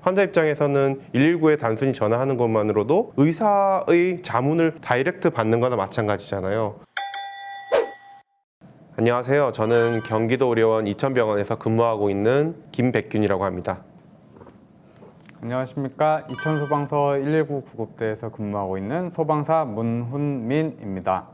환자 입장에서는 119에 단순히 전화하는 것만으로도 의사의 자문을 다이렉트 받는 거나 마찬가지잖아요. 안녕하세요. 저는 경기도 의료원 이천병원에서 근무하고 있는 김백균이라고 합니다. 안녕하십니까. 이천소방서 119 구급대에서 근무하고 있는 소방사 문훈민입니다.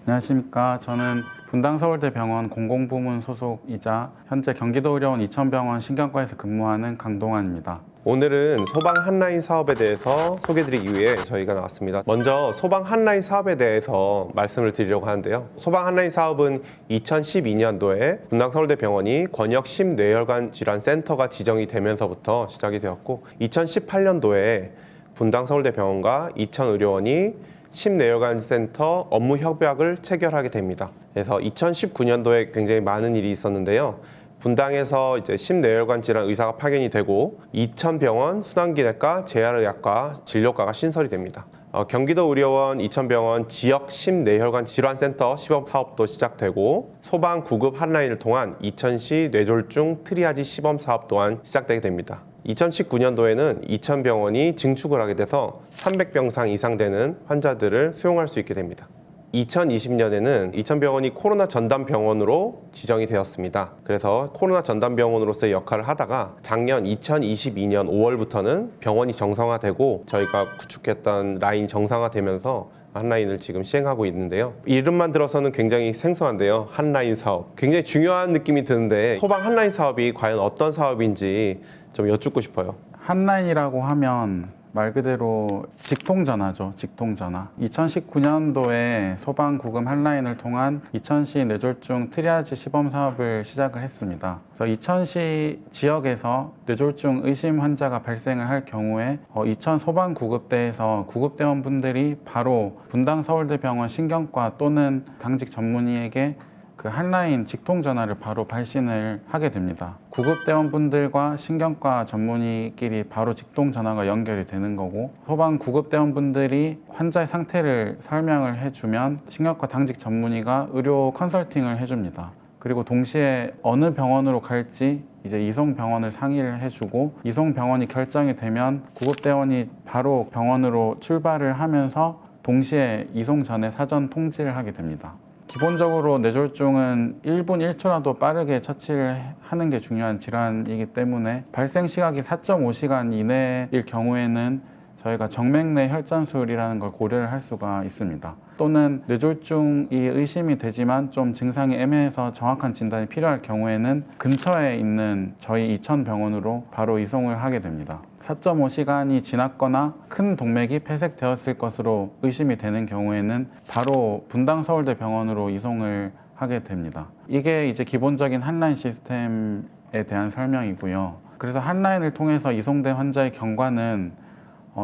안녕하십니까. 저는 분당서울대병원 공공부문 소속이자 현재 경기도의료원 이천병원 신경과에서 근무하는 강동환입니다. 오늘은 소방 한라인 사업에 대해서 소개드리기 위해 저희가 나왔습니다. 먼저 소방 한라인 사업에 대해서 말씀을 드리려고 하는데요. 소방 한라인 사업은 2012년도에 분당서울대병원이 권역 심뇌혈관 질환 센터가 지정이 되면서부터 시작이 되었고, 2018년도에 분당서울대병원과 이천의료원이 심뇌혈관 센터 업무 협약을 체결하게 됩니다. 그래서 2019년도에 굉장히 많은 일이 있었는데요. 분당에서 이제 심뇌혈관 질환 의사가 파견이 되고 이천병원 순환기내과 재활의학과 진료과가 신설이 됩니다. 경기도 의료원 이천병원 지역 심뇌혈관 질환센터 시범 사업도 시작되고, 소방 구급 한라인을 통한 이천시 뇌졸중 트리아지 시범 사업 또한 시작되게 됩니다. 2019년도에는 이천병원이 증축을 하게 돼서 300병상 이상 되는 환자들을 수용할 수 있게 됩니다. 2020년에는 이천병원이 코로나 전담병원으로 지정이 되었습니다. 그래서 코로나 전담병원으로서의 역할을 하다가 작년 2022년 5월부터는 병원이 정상화되고 저희가 구축했던 라인 정상화되면서 한라인을 지금 시행하고 있는데요. 이름만 들어서는 굉장히 생소한데요. 한라인 사업. 굉장히 중요한 느낌이 드는데, 소방 한라인 사업이 과연 어떤 사업인지 좀 여쭙고 싶어요. 한라인이라고 하면 말 그대로 직통전화죠. 직통전화. 2019년도에 소방구급 한라인을 통한 이천시 뇌졸중 트리아지 시범 사업을 시작을 했습니다. 그래서 이천시 지역에서 뇌졸중 의심 환자가 발생을 할 경우에 이천 소방구급대에서 구급대원분들이 바로 분당서울대병원 신경과 또는 당직 전문의에게 그 한라인 직통전화를 바로 발신을 하게 됩니다. 구급대원분들과 신경과 전문의끼리 바로 직통전화가 연결이 되는 거고, 소방 구급대원분들이 환자의 상태를 설명을 해주면 신경과 당직 전문의가 의료 컨설팅을 해줍니다. 그리고 동시에 어느 병원으로 갈지 이제 이송병원을 상의를 해주고, 이송병원이 결정이 되면 구급대원이 바로 병원으로 출발을 하면서 동시에 이송 전에 사전 통지를 하게 됩니다. 기본적으로 뇌졸중은 1분 1초라도 빠르게 처치를 하는 게 중요한 질환이기 때문에 발생 시각이 4.5시간 이내일 경우에는 저희가 정맥내 혈전술이라는 걸 고려를 할 수가 있습니다. 또는 뇌졸중이 의심이 되지만 좀 증상이 애매해서 정확한 진단이 필요할 경우에는 근처에 있는 저희 이천병원으로 바로 이송을 하게 됩니다. 4.5시간이 지났거나 큰 동맥이 폐색되었을 것으로 의심이 되는 경우에는 바로 분당서울대병원으로 이송을 하게 됩니다. 이게 이제 기본적인 한라인 시스템에 대한 설명이고요. 그래서 한라인을 통해서 이송된 환자의 경과는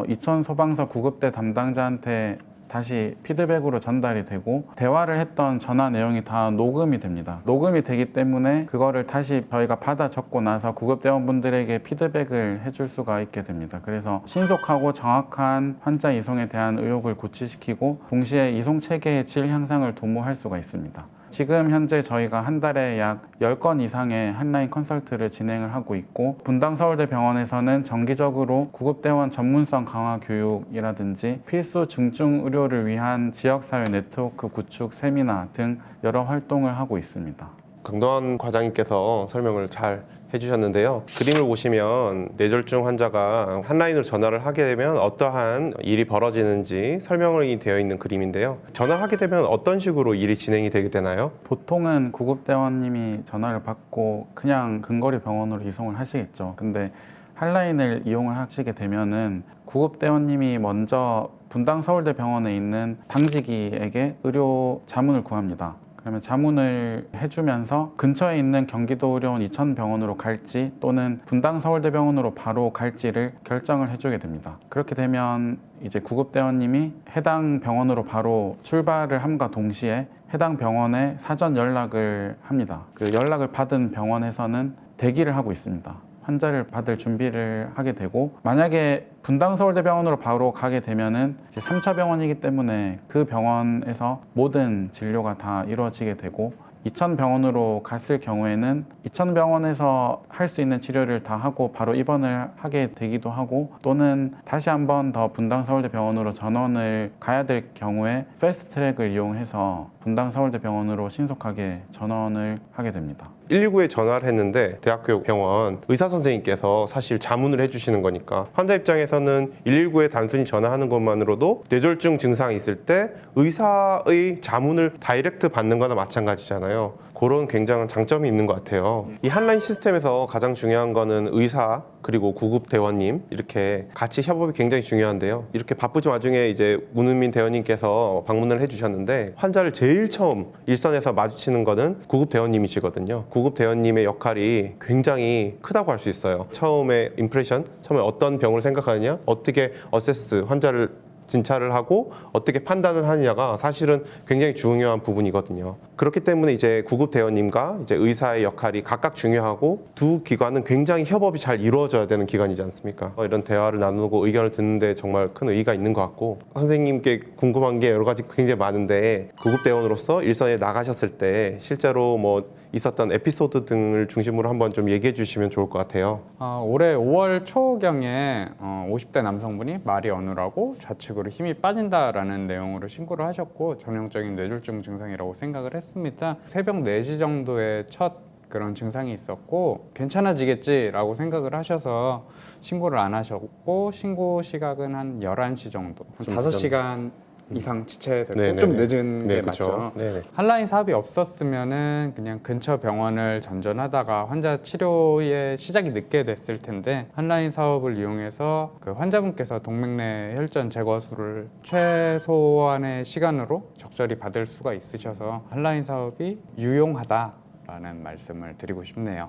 이천 소방서 구급대 담당자한테 다시 피드백으로 전달이 되고, 대화를 했던 전화 내용이 다 녹음이 됩니다. 녹음이 되기 때문에 그거를 다시 저희가 받아 적고 나서 구급대원분들에게 피드백을 해줄 수가 있게 됩니다. 그래서 신속하고 정확한 환자 이송에 대한 의혹을 고취시키고 동시에 이송 체계의 질 향상을 도모할 수가 있습니다. 지금 현재 저희가 한 달에 약 10건 이상의 한라인 컨설트를 진행을 하고 있고, 분당서울대병원에서는 정기적으로 구급대원 전문성 강화 교육이라든지 필수 중증 의료를 위한 지역사회 네트워크 구축 세미나 등 여러 활동을 하고 있습니다. 강동환 과장님께서 설명을 잘 해주셨는데요. 그림을 보시면 뇌졸중 환자가 한라인으로 전화를 하게 되면 어떠한 일이 벌어지는지 설명이 되어 있는 그림인데요. 전화를 하게 되면 어떤 식으로 일이 진행이 되게 되나요? 보통은 구급대원님이 전화를 받고 그냥 근거리 병원으로 이송을 하시겠죠. 근데 한라인을 이용을 하시게 되면은 구급대원님이 먼저 분당서울대병원에 있는 당직이에게 의료 자문을 구합니다. 그러면 자문을 해주면서 근처에 있는 경기도의료원 이천병원으로 갈지 또는 분당서울대병원으로 바로 갈지를 결정을 해주게 됩니다. 그렇게 되면 이제 구급대원님이 해당 병원으로 바로 출발을 함과 동시에 해당 병원에 사전 연락을 합니다. 그 연락을 받은 병원에서는 대기를 하고 있습니다. 환자를 받을 준비를 하게 되고, 만약에 분당서울대병원으로 바로 가게 되면은 이제 3차 병원이기 때문에 그 병원에서 모든 진료가 다 이루어지게 되고, 이천병원으로 갔을 경우에는 이천병원에서 할 수 있는 치료를 다 하고 바로 입원을 하게 되기도 하고, 또는 다시 한번 더 분당서울대병원으로 전원을 가야 될 경우에 패스트트랙을 이용해서 분당서울대병원으로 신속하게 전원을 하게 됩니다. 119에 전화를 했는데 대학교 병원 의사 선생님께서 사실 자문을 해주시는 거니까 환자 입장에서는 119에 단순히 전화하는 것만으로도 뇌졸중 증상이 있을 때 의사의 자문을 다이렉트 받는 거나 마찬가지잖아요. 그런 굉장한 장점이 있는 것 같아요. 이 한라인 시스템에서 가장 중요한 거는 의사 그리고 구급 대원님 이렇게 같이 협업이 굉장히 중요한데요. 이렇게 바쁘신 와중에 이제 문은민 대원님께서 방문을 해주셨는데 환자를 제일 처음 일선에서 마주치는 거는 구급 대원님이시거든요. 구급 대원님의 역할이 굉장히 크다고 할 수 있어요. 처음에 임프레션, 처음에 어떤 병을 생각하느냐, 어떻게 어세스 환자를 진찰을 하고 어떻게 판단을 하느냐가 사실은 굉장히 중요한 부분이거든요. 그렇기 때문에 이제 구급 대원님과 이제 의사의 역할이 각각 중요하고 두 기관은 굉장히 협업이 잘 이루어져야 되는 기관이지 않습니까? 이런 대화를 나누고 의견을 듣는데 정말 큰 의의가 있는 것 같고, 선생님께 궁금한 게 여러 가지 굉장히 많은데 구급 대원으로서 일선에 나가셨을 때 실제로 뭐 있었던 에피소드 등을 중심으로 한번 좀 얘기해 주시면 좋을 것 같아요. 올해 5월 초경에 50대 남성분이 말이 어눌하고 좌측으로 힘이 빠진다라는 내용으로 신고를 하셨고, 전형적인 뇌졸중 증상이라고 생각을 했습니다. 새벽 4시 정도에 첫 그런 증상이 있었고 괜찮아지겠지라고 생각을 하셔서 신고를 안 하셨고, 신고 시각은 한 11시 정도, 한 5시간 이상 지체됐고 네네네. 좀 늦은 게 그쵸. 맞죠. 네네. 한라인 사업이 없었으면은 그냥 근처 병원을 전전하다가 환자 치료의 시작이 늦게 됐을 텐데, 한라인 사업을 이용해서 그 환자분께서 동맥내 혈전 제거술을 최소한의 시간으로 적절히 받을 수가 있으셔서 한라인 사업이 유용하다라는 말씀을 드리고 싶네요.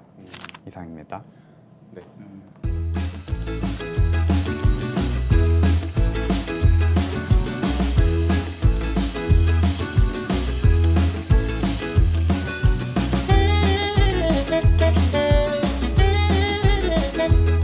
이상입니다. 네.